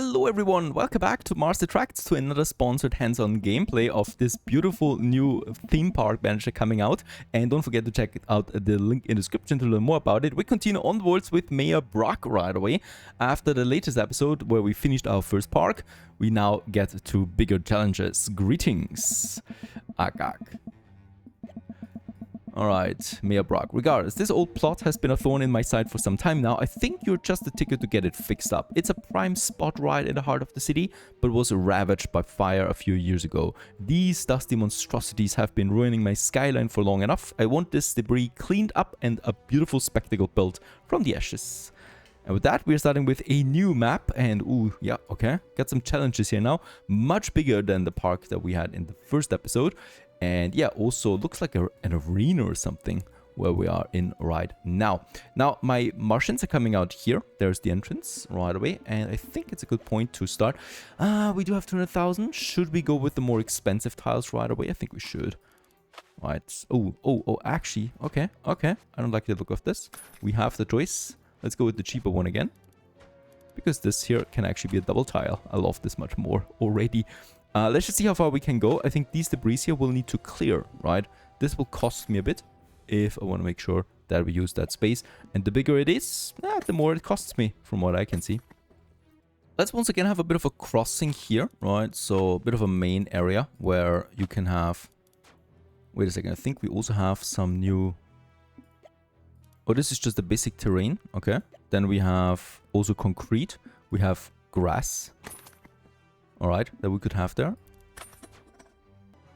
Hello everyone, welcome back to Mars Attracts, to another sponsored hands-on gameplay of this beautiful new theme park manager coming out. And don't forget to check out the link in the description to learn more about it. We continue onwards with Mayor Brock right away. After the latest episode where we finished our first park, we now get to bigger challenges. Greetings, Agag. Alright, Mayor Brock. Regardless, this old plot has been a thorn in my side for some time now. I think you're just the ticket to get it fixed up. It's a prime spot right in the heart of the city, but was ravaged by fire a few years ago. These dusty monstrosities have been ruining my skyline for long enough. I want this debris cleaned up and a beautiful spectacle built from the ashes. And with that, we're starting with a new map, and ooh, yeah, okay. Got some challenges here now. Much bigger than the park that we had in the first episode. And yeah, also looks like an arena or something where we are in right now. Now, my Martians are coming out here. There's the entrance right away. And I think it's a good point to start. We do have 200,000. Should we go with the more expensive tiles right away? I think we should. Right. Oh, actually, okay. I don't like the look of this. We have the choice. Let's go with the cheaper one again. Because this here can actually be a double tile. I love this much more already. Let's just see how far we can go. I think these debris here will need to clear, right? This will cost me a bit if I want to make sure that we use that space. And the bigger it is, the more it costs me from what I can see. Let's once again have a bit of a crossing here, right? So a bit of a main area where you can have... Wait a second, I think we also have some new... Oh, this is just the basic terrain, okay. Then we have also concrete. We have grass. Alright, that we could have there.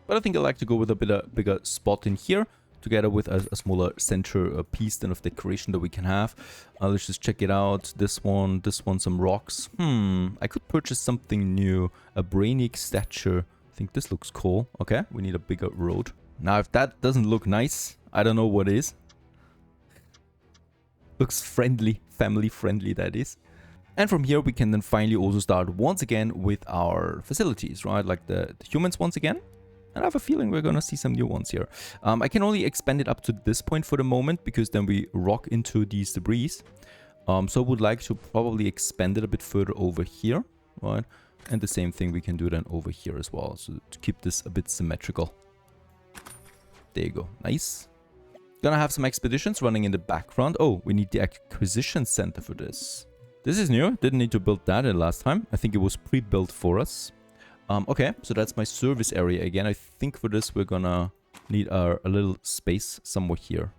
But I think I like to go with a bigger spot in here, together with a smaller center piece then of decoration that we can have. Let's just check it out. This one, some rocks. I could purchase something new. A Brainiac statue. I think this looks cool. Okay, we need a bigger road. Now, if that doesn't look nice, I don't know what is. Looks friendly, family friendly, that is. And from here, we can then finally also start once again with our facilities, right? Like the humans once again. And I have a feeling we're going to see some new ones here. I can only expand it up to this point for the moment, because then we rock into these debris. So I would like to probably expand it a bit further over here, right? And the same thing we can do then over here as well. So to keep this a bit symmetrical. There you go. Nice. Gonna have some expeditions running in the background. Oh, we need the acquisition center for this. This is new. Didn't need to build that in last time. I think it was pre-built for us. Okay, so that's my service area again. I think for this we're gonna need a little space somewhere here.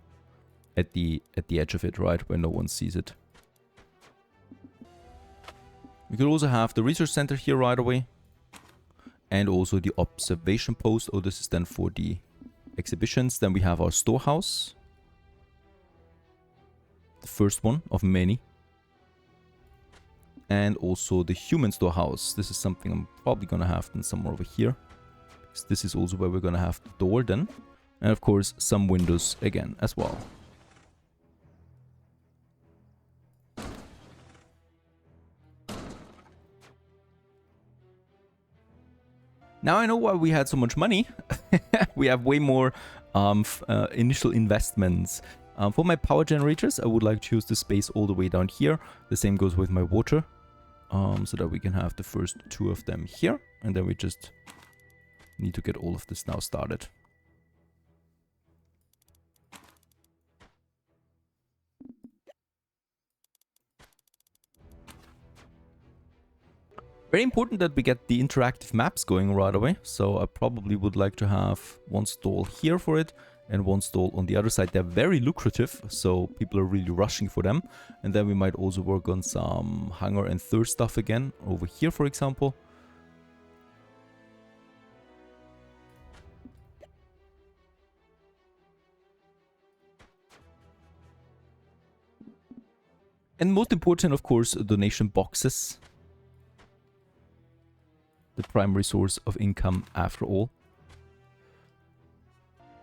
At the edge of it, right? Where no one sees it. We could also have the research center here right away. And also the observation post. Oh, this is then for the exhibitions. Then we have our storehouse. The first one of many. And also the human storehouse. This is something I'm probably going to have then somewhere over here. Because this is also where we're going to have the door then. And of course some windows again as well. Now I know why we had so much money. We have way more initial investments. For my power generators, I would like to use the space all the way down here. The same goes with my water. So that we can have the first two of them here. And then we just need to get all of this now started. Very important that we get the interactive maps going right away. So I probably would like to have one stall here for it. And one stall on the other side. They're very lucrative, so people are really rushing for them. And then we might also work on some hunger and thirst stuff again, over here for example. And most important, of course, donation boxes. The primary source of income after all.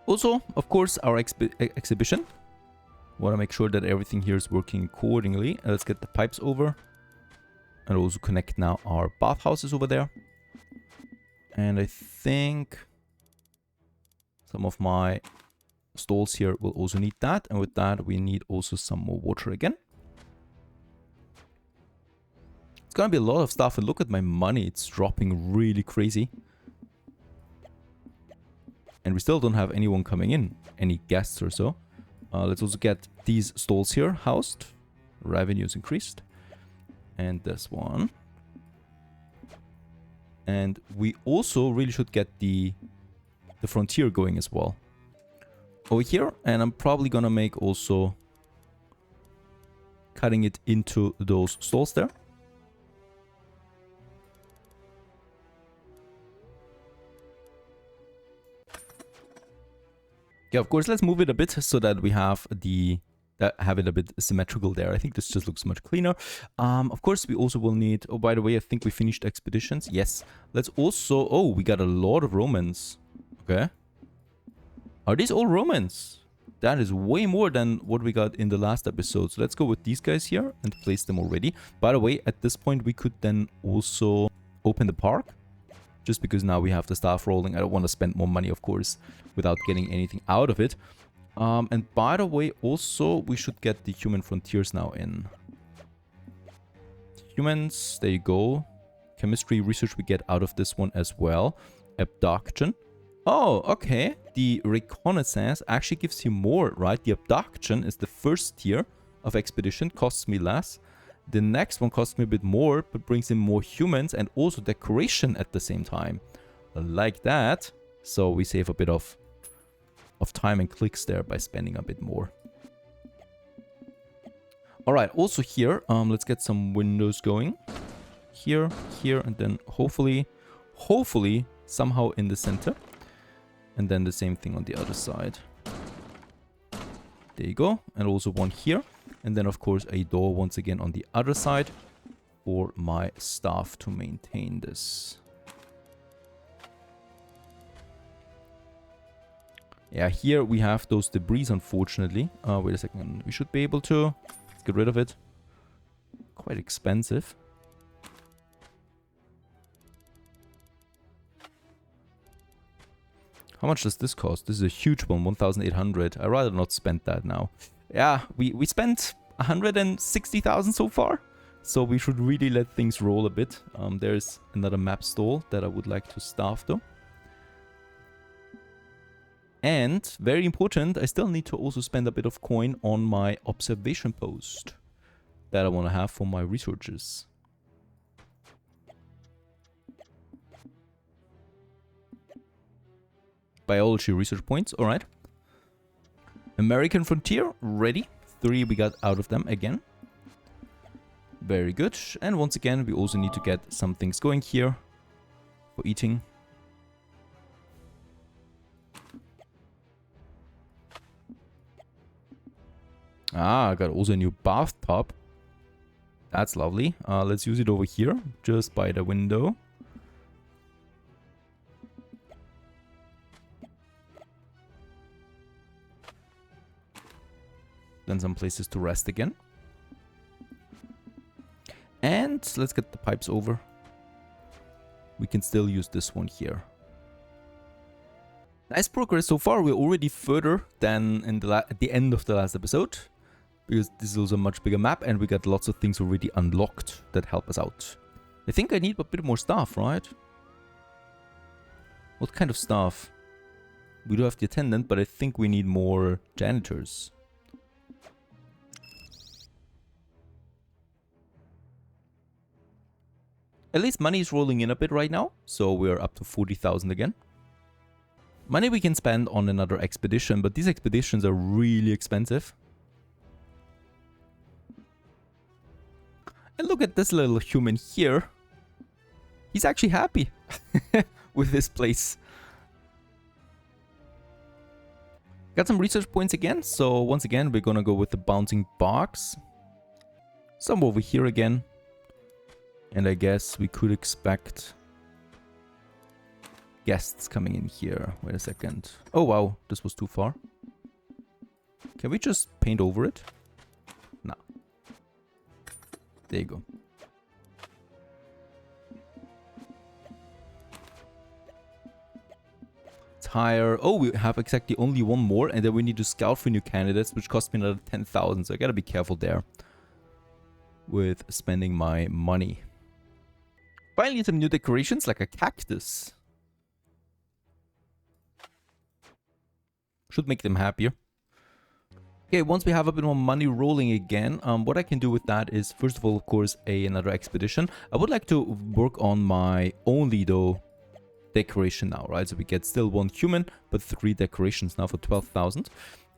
Also, of course, our exhibition. Want to make sure that everything here is working accordingly. Let's get the pipes over. And also connect now our bathhouses over there. And I think some of my stalls here will also need that. And with that, we need also some more water again. It's gonna be a lot of stuff, and look at my money. It's dropping really crazy. And we still don't have anyone coming in. Any guests or so. Let's also get these stalls here housed. Revenues increased. And this one. And we also really should get the frontier going as well. Over here. And I'm probably gonna make also cutting it into those stalls there. Yeah, of course, let's move it a bit so that we have have it a bit symmetrical there. I think this just looks much cleaner. Of course, we also will need... Oh, by the way, I think we finished expeditions. Yes. Let's also... Oh, we got a lot of Romans. Okay. Are these all Romans? That is way more than what we got in the last episode. So let's go with these guys here and place them already. By the way, at this point, we could then also open the park. Just because now we have the staff rolling. I don't want to spend more money, of course, without getting anything out of it. And by the way, also, we should get the human frontiers now in. Humans, there you go. Chemistry research we get out of this one as well. Abduction. Oh, okay. The reconnaissance actually gives you more, right? The abduction is the first tier of expedition. Costs me less. The next one costs me a bit more, but brings in more humans and also decoration at the same time. Like that. So we save a bit of time and clicks there by spending a bit more. Alright, also here, let's get some windows going. Here, here, and then hopefully, somehow in the center. And then the same thing on the other side. There you go. And also one here. And then, of course, a door once again on the other side for my staff to maintain this. Yeah, here we have those debris, unfortunately. Wait a second. We should be able to get rid of it. Quite expensive. How much does this cost? This is a huge one, 1,800. I'd rather not spend that now. Yeah, we spent 160,000 so far. So we should really let things roll a bit. There's another map stall that I would like to staff though. And, very important, I still need to also spend a bit of coin on my observation post that I want to have for my researchers. Biology research points, alright. American frontier, ready. 3 we got out of them again. Very good. And once again, we also need to get some things going here for eating. Ah, I got also a new bathtub. That's lovely. Let's use it over here, just by the window. Then some places to rest again. And let's get the pipes over. We can still use this one here. Nice progress so far. We're already further than in at the end of the last episode. Because this is also a much bigger map and we got lots of things already unlocked that help us out. I think I need a bit more staff, right? What kind of staff? We do have the attendant, but I think we need more janitors. At least money is rolling in a bit right now, so we're up to 40,000 again. Money we can spend on another expedition, but these expeditions are really expensive. And look at this little human here. He's actually happy with this place. Got some research points again, so once again we're gonna go with the bouncing box. Some over here again. And I guess we could expect guests coming in here. Wait a second. Oh wow, this was too far. Can we just paint over it? No. There you go. Tire. Oh, we have exactly only one more, and then we need to scout for new candidates, which cost me another 10,000. So I gotta be careful there with spending my money. Finally, some new decorations like a cactus. Should make them happier. Okay, once we have a bit more money rolling again, what I can do with that is, first of all, of course, another expedition. I would like to work on my only, though, decoration now, right? So we get still 1 human, but 3 decorations now for 12,000.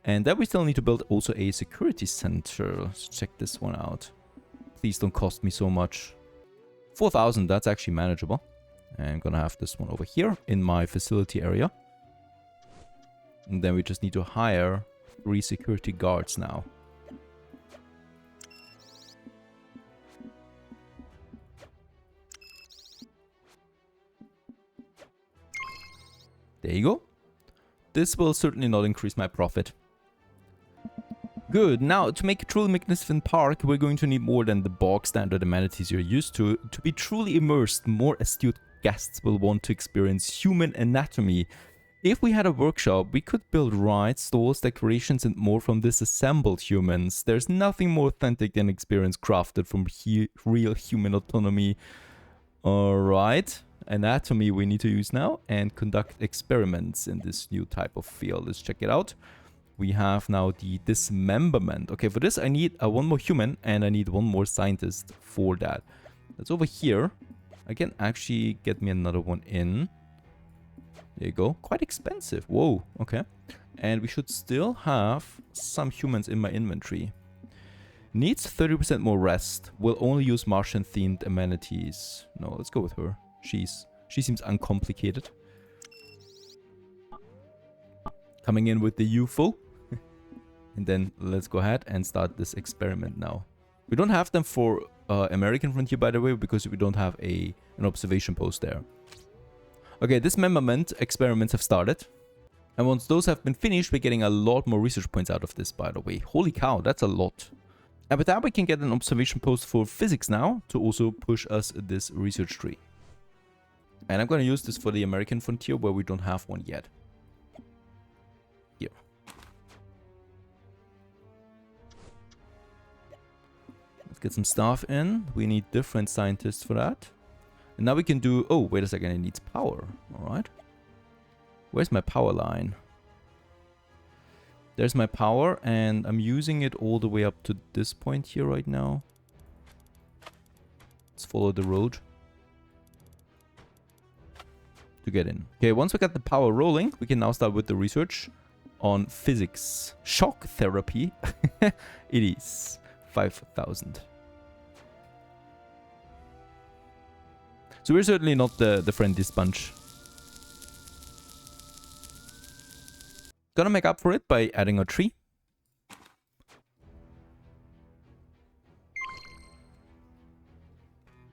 And then we still need to build also a security center. Let's check this one out. Please don't cost me so much. 4,000, that's actually manageable. And I'm gonna have this one over here in my facility area. And then we just need to hire 3 security guards now. There you go. This will certainly not increase my profit. Good. Now, to make a truly magnificent park, we're going to need more than the bog standard amenities you're used to. To be truly immersed, more astute guests will want to experience human anatomy. If we had a workshop, we could build rides, stalls, decorations, and more from disassembled humans. There's nothing more authentic than experience crafted from real human autonomy. Alright. Anatomy we need to use now and conduct experiments in this new type of field. Let's check it out. We have now the dismemberment. Okay, for this I need 1 more human and I need 1 more scientist for that. That's over here. I can actually get me another one in. There you go. Quite expensive. Whoa, okay. And we should still have some humans in my inventory. Needs 30% more rest. Will only use Martian themed amenities. No, let's go with her. She seems uncomplicated. Coming in with the UFO. And then let's go ahead and start this experiment now. We don't have them for American Frontier, by the way, because we don't have an observation post there. Okay, dismemberment experiments have started. And once those have been finished, we're getting a lot more research points out of this, by the way. Holy cow, that's a lot. And with that, we can get an observation post for physics now to also push us this research tree. And I'm going to use this for the American Frontier, where we don't have one yet. Here. Let's get some staff in. We need different scientists for that. And now we can do... Oh, wait a second. It needs power. Alright. Where's my power line? There's my power. And I'm using it all the way up to this point here right now. Let's follow the road to get in. Okay, once we got the power rolling, we can now start with the research on physics. Shock therapy. It is 5,000. So we're certainly not the friendliest bunch. Gonna make up for it by adding a tree.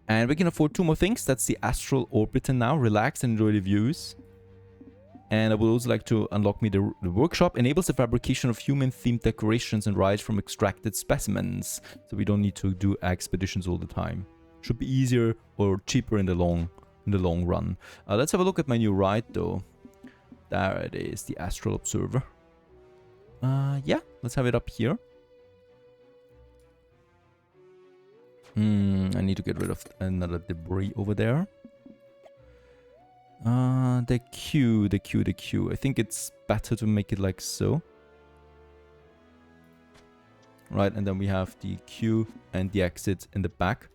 And we can afford 2 more things. That's the astral orbiter now. Relax and enjoy the views. And I would also like to unlock me the workshop. Enables the fabrication of human-themed decorations and rides from extracted specimens. So we don't need to do expeditions all the time. Should be easier or cheaper in the long run. Let's have a look at my new ride though. There it is, the astral observer. Yeah, let's have it up here. I need to get rid of another debris over there. The queue. I think it's better to make it like so. Right, and then we have the queue and the exit in the back.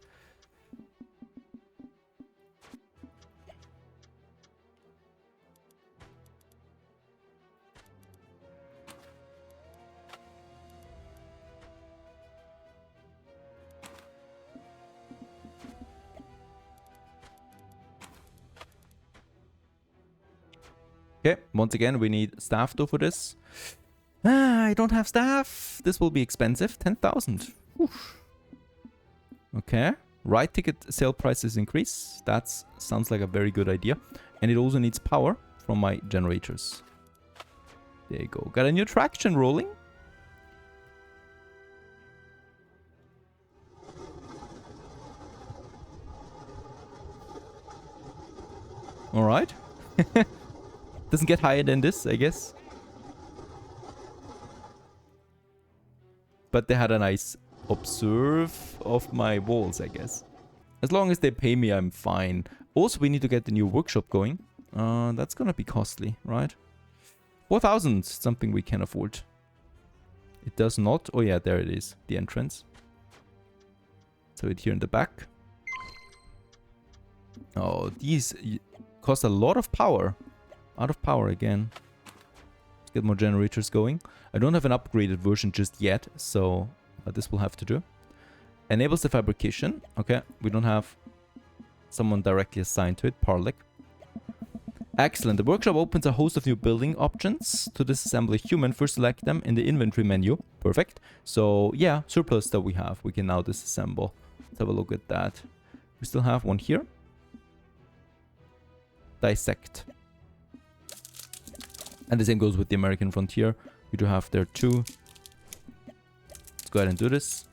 Okay, once again, we need staff though for this. I don't have staff. This will be expensive. 10,000. Okay. Ride ticket sale prices increase. That sounds like a very good idea. And it also needs power from my generators. There you go. Got a new traction rolling. Alright. Doesn't get higher than this, I guess. But they had a nice observe of my walls, I guess. As long as they pay me, I'm fine. Also, we need to get the new workshop going. That's gonna be costly, right? 4,000, something we can afford. It does not. Oh yeah, there it is, the entrance. So it here in the back. Oh, these cost a lot of power. Out of power again. Let's get more generators going. I don't have an upgraded version just yet, so this will have to do. Enables the fabrication. Okay, we don't have someone directly assigned to it. Parlic. Excellent. The workshop opens a host of new building options. To disassemble a human, first select them in the inventory menu. Perfect. So yeah, surplus that we have, we can now disassemble. Let's have a look at that. We still have one here. Dissect. And the same goes with the American frontier. We do have there too. Let's go ahead and do this.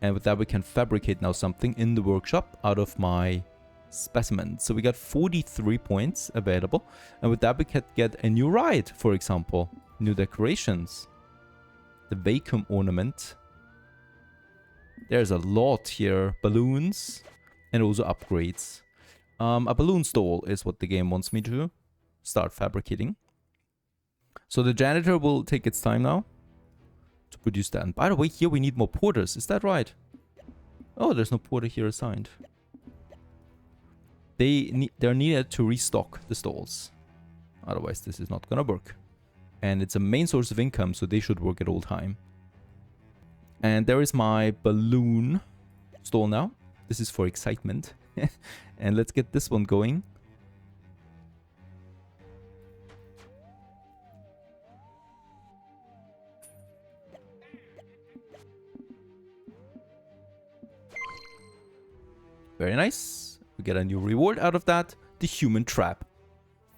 And with that we can fabricate now something in the workshop out of my specimen. So we got 43 points available. And with that we can get a new ride, for example. New decorations. The vacuum ornament. There's a lot here. Balloons. And also upgrades. A balloon stall is what the game wants me to start fabricating. So the janitor will take its time now to produce that. And by the way, here we need more porters. Is that right? Oh, there's no porter here assigned. They're needed to restock the stalls. Otherwise, this is not gonna work. And it's a main source of income, so they should work at all time. And there is my balloon stall now. This is for excitement. And let's get this one going. Very nice. We get a new reward out of that. The human trap.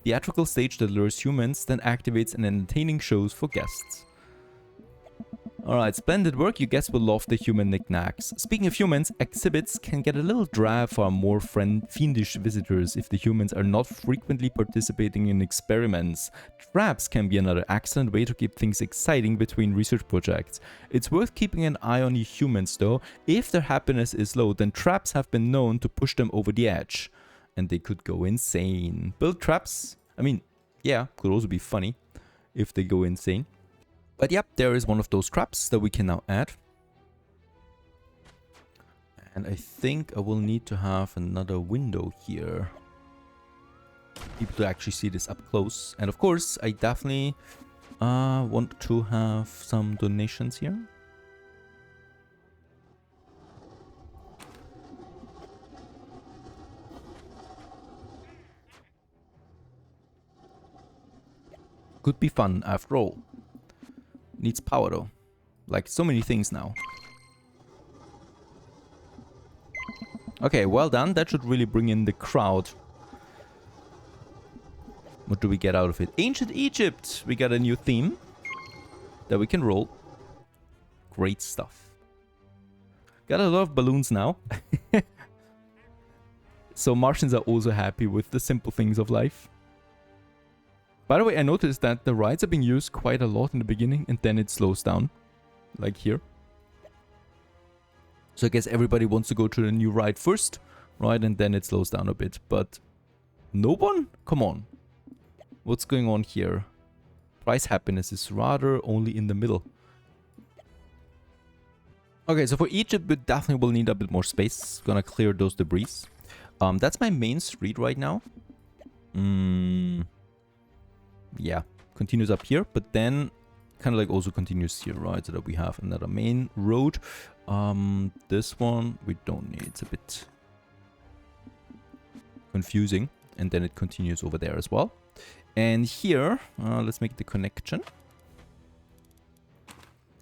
Theatrical stage that lures humans, then activates an entertaining shows for guests. Alright, splendid work. You guests will love the human knickknacks. Speaking of humans, exhibits can get a little dry for our more fiendish visitors if the humans are not frequently participating in experiments. Traps can be another excellent way to keep things exciting between research projects. It's worth keeping an eye on your humans though. If their happiness is low, then traps have been known to push them over the edge. And they could go insane. Build traps, I mean, yeah, could also be funny if they go insane. But yep, there is one of those traps that we can now add. And I think I will need to have another window here. People to actually see this up close. And of course, I definitely want to have some donations here. Could be fun after all. Needs power though. Like so many things now. Okay, well done. That should really bring in the crowd. What do we get out of it? Ancient Egypt! We got a new theme that we can roll. Great stuff. Got a lot of balloons now. So Martians are also happy with the simple things of life. By the way, I noticed that the rides are being used quite a lot in the beginning and then it slows down. Like here. So I guess everybody wants to go to the new ride first, right? And then it slows down a bit. But no one? Come on. What's going on here? Price happiness is rather only in the middle. Okay, so for Egypt, we definitely will need a bit more space. Gonna clear those debris. That's my main street right now. Yeah, continues up here, but then kind of like also continues here, right? So that we have another main road. This one we don't need. It's a bit confusing. And then it continues over there as well. And here, let's make the connection.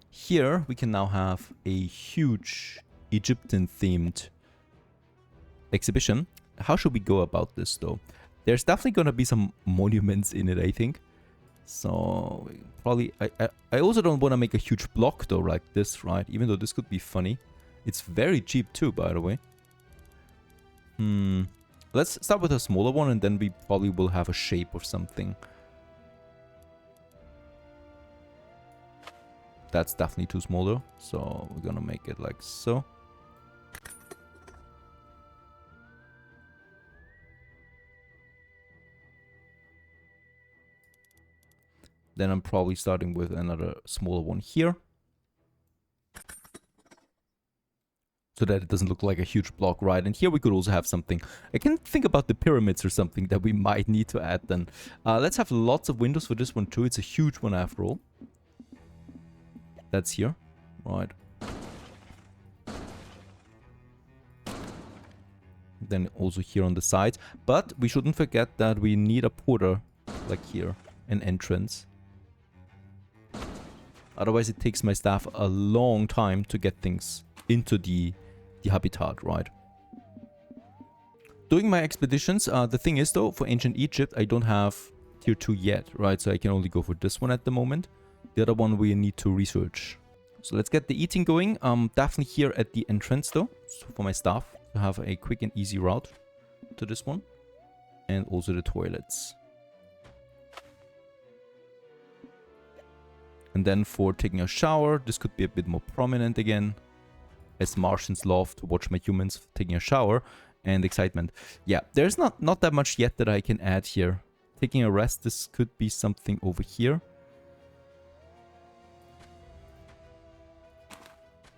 Here we can now have a huge Egyptian themed exhibition. How should we go about this though? There's definitely gonna be some monuments in it, I think. So probably I also don't want to make a huge block though like this, right? Even though this could be funny. It's very cheap too, by the way. Let's start with a smaller one and then we probably will have a shape or something. That's definitely too small though. So we're gonna make it like so. Then I'm probably starting with another smaller one here. So that it doesn't look like a huge block, right? And here we could also have something. I can think about the pyramids or something that we might need to add then. Let's have lots of windows for this one too. It's a huge one after all. That's here, right? Then also here on the side. But we shouldn't forget that we need a porter, like here, an entrance. Otherwise it takes my staff a long time to get things into the habitat, right? Doing my expeditions, the thing is though, for ancient Egypt, I don't have tier 2 yet, right? So I can only go for this one at the moment. The other one we need to research. So let's get the eating going. Definitely here at the entrance though, so for my staff to have a quick and easy route to this one. And also the toilets. And then for taking a shower, this could be a bit more prominent again. As Martians love to watch my humans taking a shower and excitement. Yeah, there's not that much yet that I can add here. Taking a rest, this could be something over here.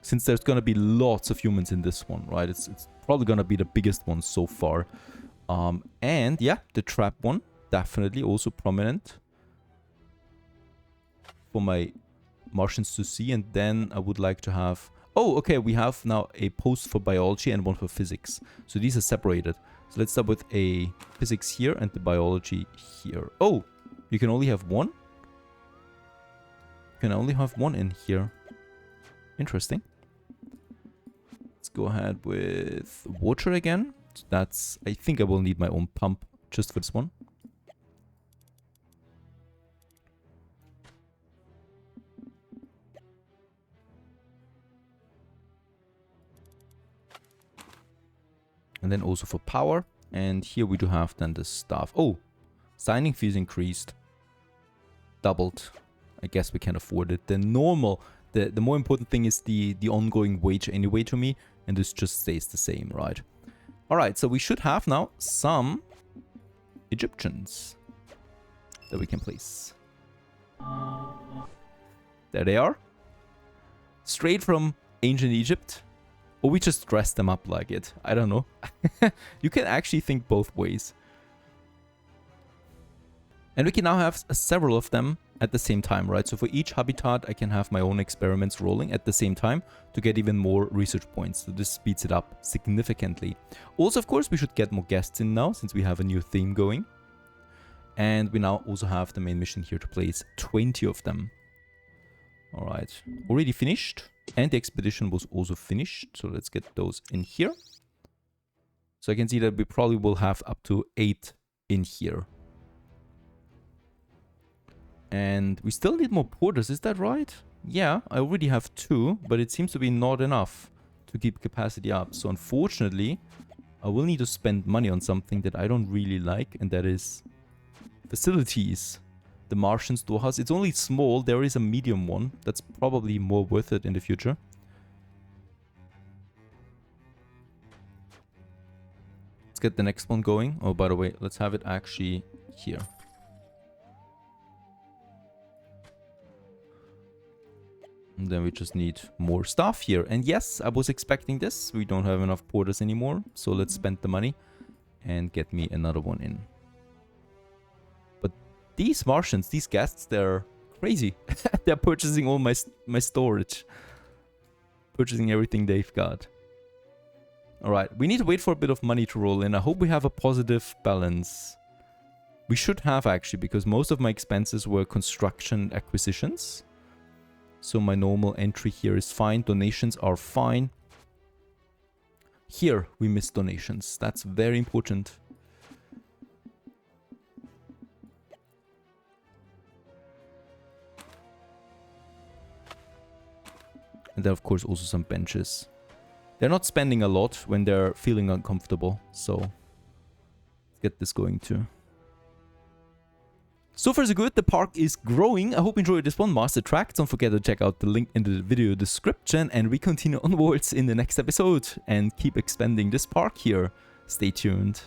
Since there's gonna be lots of humans in this one, right? It's probably gonna be the biggest one so far. And yeah, the trap one, definitely also prominent for my Martians to see. And then I would like to have... Oh, okay, we have now a post for biology and one for physics. So these are separated. So let's start with a physics here and the biology here. Oh, you can only have one? You can only have one in here. Interesting. Let's go ahead with water again. So that's... I think I will need my own pump just for this one. And then also for power. And here we do have then the staff. Oh, signing fees increased. Doubled. I guess we can afford it. The normal, the more important thing is the ongoing wage anyway to me. And this just stays the same, right? Alright, so we should have now some Egyptians that we can place. There they are. Straight from ancient Egypt. Or we just dress them up like it. I don't know. You can actually think both ways. And we can now have several of them at the same time, right? So for each habitat, I can have my own experiments rolling at the same time to get even more research points. So this speeds it up significantly. Also, of course, we should get more guests in now since we have a new theme going. And we now also have the main mission here to place 20 of them. All right, already finished. And the expedition was also finished. So let's get those in here. So I can see that we probably will have up to 8 in here. And we still need more porters, is that right? Yeah, I already have 2, but it seems to be not enough to keep capacity up. So unfortunately, I will need to spend money on something that I don't really like, and that is facilities. The Martian storehouse. It's only small. There is a medium one. That's probably more worth it in the future. Let's get the next one going. Oh, by the way, let's have it actually here. And then we just need more stuff here. And yes, I was expecting this. We don't have enough porters anymore. So let's spend the money and get me another one in. These Martians, these guests, they're crazy. They're purchasing all my storage. Purchasing everything they've got. Alright, we need to wait for a bit of money to roll in. I hope we have a positive balance. We should have actually, because most of my expenses were construction acquisitions. So my normal entry here is fine. Donations are fine. Here, we missed donations. That's very important. And then, of course, also some benches. They're not spending a lot when they're feeling uncomfortable. So, let's get this going too. So far so good, the park is growing. I hope you enjoyed this one, Master Track. Don't forget to check out the link in the video description. And we continue onwards in the next episode. And keep expanding this park here. Stay tuned.